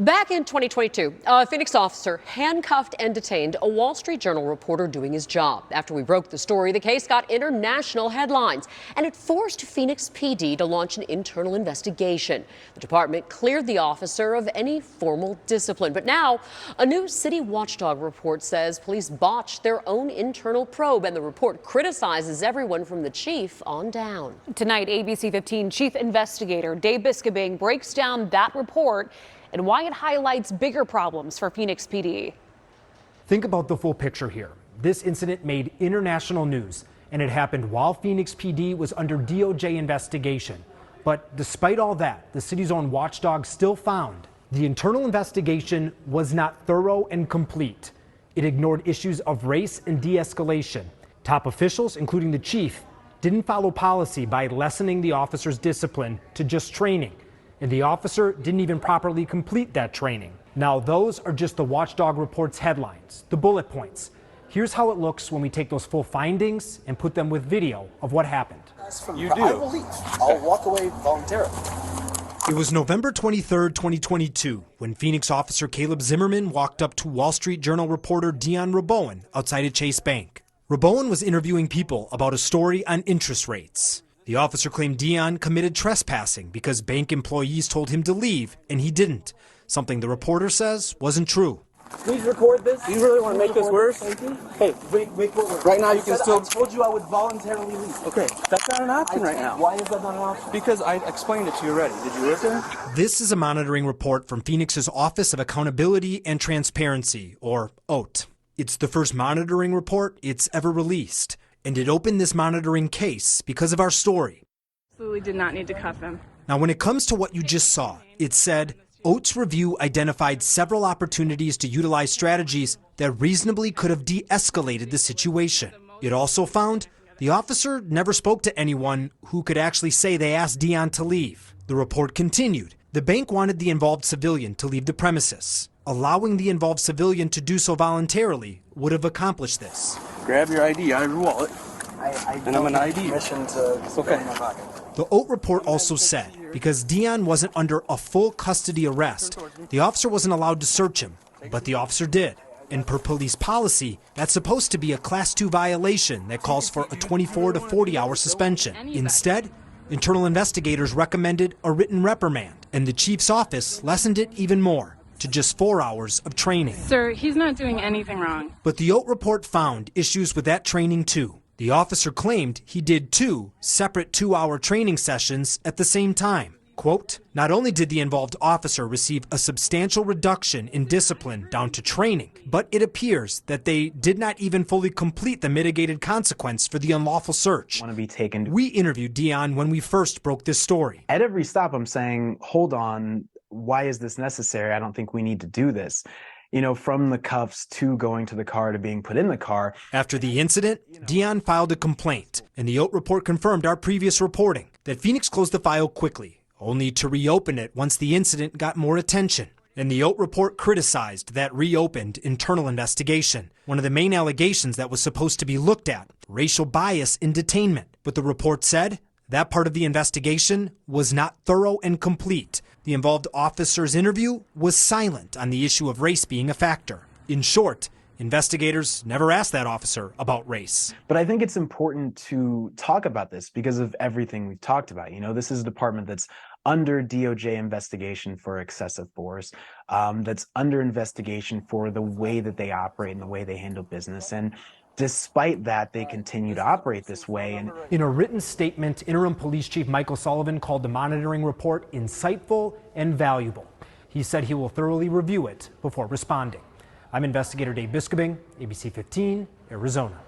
Back in 2022, a Phoenix officer handcuffed and detained a Wall Street Journal reporter doing his job. After we broke the story, the case got international headlines, and it forced Phoenix PD to launch an internal investigation. The department cleared the officer of any formal discipline. But now, a new city watchdog report says police botched their own internal probe, and the report criticizes everyone from the chief on down. Tonight, ABC15 Chief Investigator Dave Biscobing breaks down that report and why it highlights bigger problems for Phoenix PD. Think about the full picture here. This incident made international news, and it happened while Phoenix PD was under DOJ investigation. But despite all that, the city's own watchdog still found the internal investigation was not thorough and complete. It ignored issues of race and de-escalation. Top officials, including the chief, didn't follow policy by lessening the officer's discipline to just training. And the officer didn't even properly complete that training. Now, those are just the watchdog report's headlines, the bullet points. Here's how it looks when we take those full findings and put them with video of what happened. You do? I will leave. I'll walk away voluntarily. It was November 23rd, 2022, when Phoenix officer Caleb Zimmerman walked up to Wall Street Journal reporter Dion Rabouin outside a Chase Bank. Rabouin was interviewing people about a story on interest rates. The officer claimed Dion committed trespassing because bank employees told him to leave, and he didn't. Something the reporter says wasn't true. Please record this. Do you really want to make this worse? Hey, wait, right now you can still... I told you I would voluntarily leave. Okay, that's not an option right now. Why is that not an option? Because I explained it to you already. Did you listen? This is a monitoring report from Phoenix's Office of Accountability and Transparency, or OAT. It's the first monitoring report it's ever released. And it opened this monitoring case because of our story. Absolutely did not need to cuff him. Now, when it comes to what you just saw, it said, Oates' review identified several opportunities to utilize strategies that reasonably could have de-escalated the situation. It also found the officer never spoke to anyone who could actually say they asked Dion to leave. The report continued. The bank wanted the involved civilian to leave the premises. Allowing the involved civilian to do so voluntarily would have accomplished this. Grab your ID out of your wallet. And I'm an ID. Okay. The OAT report also said because Dion wasn't under a full custody arrest, the officer wasn't allowed to search him, but the officer did. And per police policy, that's supposed to be a Class 2 violation that calls for a 24 to 40-hour suspension. Instead, internal investigators recommended a written reprimand, and the chief's office lessened it even more to just 4 hours of training. Sir, he's not doing anything wrong. But the OAT report found issues with that training too. The officer claimed he did 2 separate 2-hour training sessions at the same time. Quote, not only did the involved officer receive a substantial reduction in discipline down to training, but it appears that they did not even fully complete the mitigated consequence for the unlawful search. Want to be taken. We interviewed Dion when we first broke this story. At every stop, I'm saying, hold on, why is this necessary? I don't think we need to do this. You know, from the cuffs to going to the car to being put in the car. After the incident, Dion filed a complaint, and the OAT report confirmed our previous reporting that Phoenix closed the file quickly, only to reopen it once the incident got more attention. And the OAT report criticized that reopened internal investigation. One of the main allegations that was supposed to be looked at, racial bias in detainment. But the report said that part of the investigation was not thorough and complete. The involved officer's interview was silent on the issue of race being a factor. In short, investigators never asked that officer about race. But I think it's important to talk about this because of everything we've talked about. You know, this is a department that's under DOJ investigation for excessive force, that's under investigation for the way that they operate and the way they handle business. And despite that, they continue to operate this way. And in a written statement, Interim Police Chief Michael Sullivan called the monitoring report insightful and valuable. He said he will thoroughly review it before responding. I'm investigator Dave Biscobing, ABC 15, Arizona.